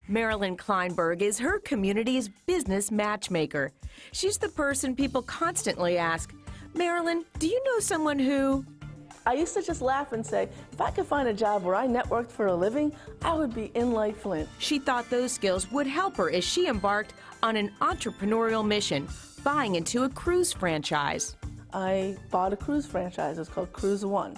Marilyn Kleinberg is her community's business matchmaker. She's the person people constantly ask, Marilyn, do you know someone who? I used to just laugh and say, if I could find a job where I networked for a living, I would be in like Flint. She thought those skills would help her as she embarked on an entrepreneurial mission, buying into a cruise franchise. I bought a cruise franchise. It's called Cruise One.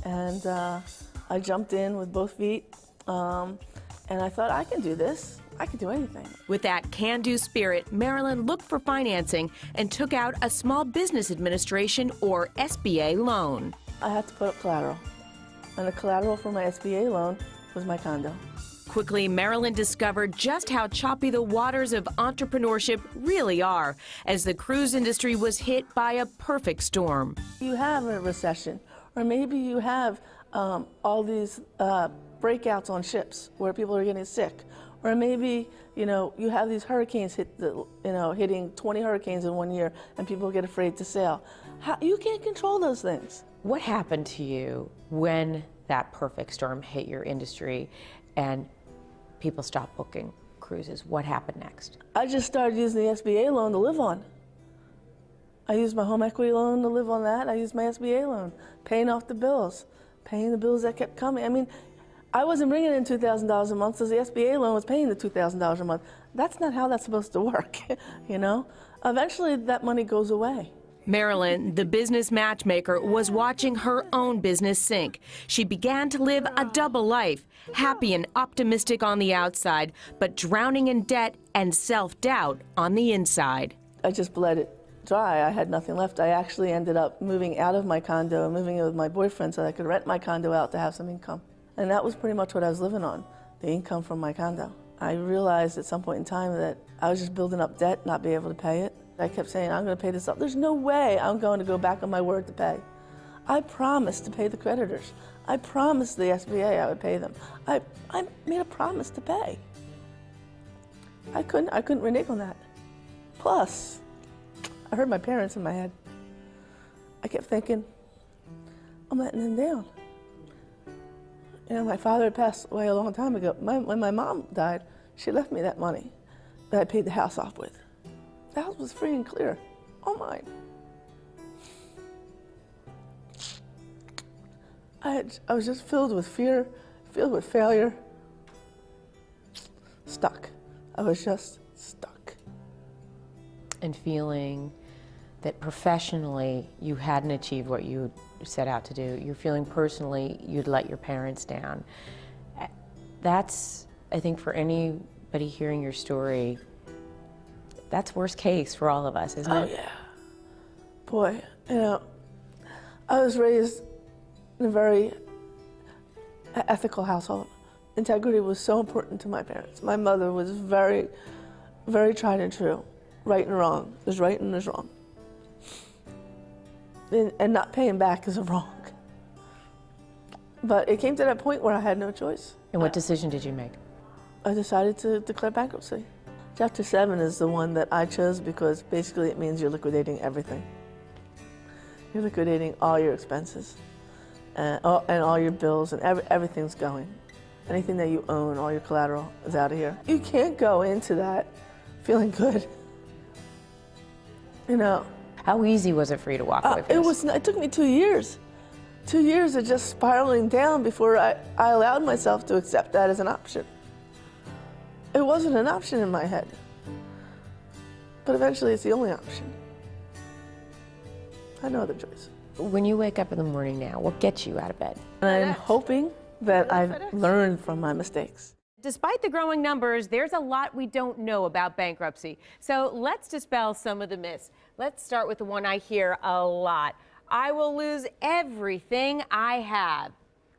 And I jumped in with both feet. And I thought, I can do this. I can do anything. With that can-do spirit, Marilyn looked for financing and took out a Small Business Administration, or SBA, loan. I had to put up collateral. And the collateral for my SBA loan was my condo. Quickly, Marilyn discovered just how choppy the waters of entrepreneurship really are, as the cruise industry was hit by a perfect storm. You have a recession, or maybe you have all these breakouts on ships where people are getting sick, or maybe you have these hurricanes hitting 20 hurricanes in 1 year, and people get afraid to sail. You can't control those things. What happened to you when that perfect storm hit your industry and people stopped booking cruises? What happened next? I just started using the SBA loan to live on. I used my home equity loan to live on that. I used my SBA loan, paying off the bills, paying the bills that kept coming. I mean, I wasn't bringing in $2,000 a month, so the SBA loan was paying the $2,000 a month. That's not how that's supposed to work, Eventually, that money goes away. Marilyn, the business matchmaker, was watching her own business sink. She began to live a double life, happy and optimistic on the outside, but drowning in debt and self-doubt on the inside. I just bled it dry. I had nothing left. I actually ended up moving out of my condo and moving in with my boyfriend so that I could rent my condo out to have some income. And that was pretty much what I was living on, the income from my condo. I realized at some point in time that I was just building up debt, not being able to pay it. I kept saying, I'm going to pay this up. There's no way I'm going to go back on my word to pay. I promised to pay the creditors. I promised the SBA I would pay them. I made a promise to pay. I couldn't renege on that. Plus, I heard my parents in my head. I kept thinking, I'm letting them down. My father had passed away a long time ago. When my mom died, she left me that money that I paid the house off with. The house was free and clear, all mine. I was just filled with fear, filled with failure, stuck. I was just stuck. And feeling that professionally you hadn't achieved what you set out to do. You're feeling personally you'd let your parents down. That's, I think, for anybody hearing your story, that's worst case for all of us, isn't it? Oh, yeah. Boy, I was raised in a very ethical household. Integrity was so important to my parents. My mother was very, very tried and true. Right and wrong. There's right and there's wrong. And not paying back is a wrong. But it came to that point where I had no choice. And what decision did you make? I decided to declare bankruptcy. Chapter 7 is the one that I chose because basically it means you're liquidating everything. You're liquidating all your expenses and all your bills, and everything's going. Anything that you own, all your collateral is out of here. You can't go into that feeling good. How easy was it for you to walk away from this? It took me 2 years. 2 years of just spiraling down before I allowed myself to accept that as an option. It wasn't an option in my head. But eventually it's the only option. I had no other choice. When you wake up in the morning now, what gets you out of bed? I'm hoping that I've learned from my mistakes. Despite the growing numbers, there's a lot we don't know about bankruptcy. So let's dispel some of the myths. Let's start with the one I hear a lot. I will lose everything I have.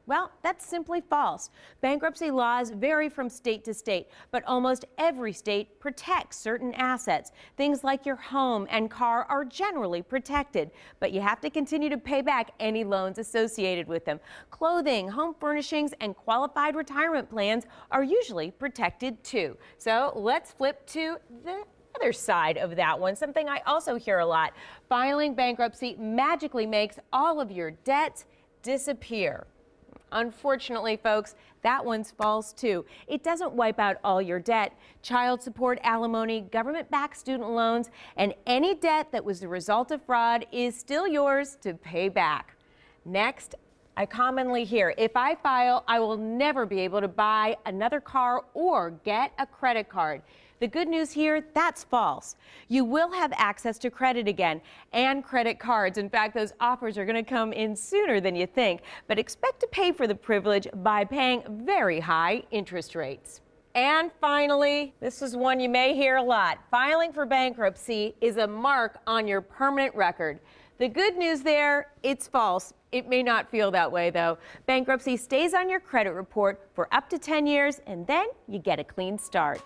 Well, that's simply false. Bankruptcy laws vary from state to state, but almost every state protects certain assets. Things like your home and car are generally protected, but you have to continue to pay back any loans associated with them. Clothing, home furnishings, and qualified retirement plans are usually protected too. So let's flip to the other side of that one, something I also hear a lot. Filing bankruptcy magically makes all of your debts disappear. Unfortunately, folks, that one's false too. It doesn't wipe out all your debt. Child support, alimony, government-backed student loans, and any debt that was the result of fraud is still yours to pay back. Next, I commonly hear, if I file, I will never be able to buy another car or get a credit card. The good news here, that's false. You will have access to credit again and credit cards. In fact, those offers are going to come in sooner than you think, but expect to pay for the privilege by paying very high interest rates. And finally, this is one you may hear a lot. Filing for bankruptcy is a mark on your permanent record. The good news there, it's false. It may not feel that way, though. Bankruptcy stays on your credit report for up to 10 years, and then you get a clean start.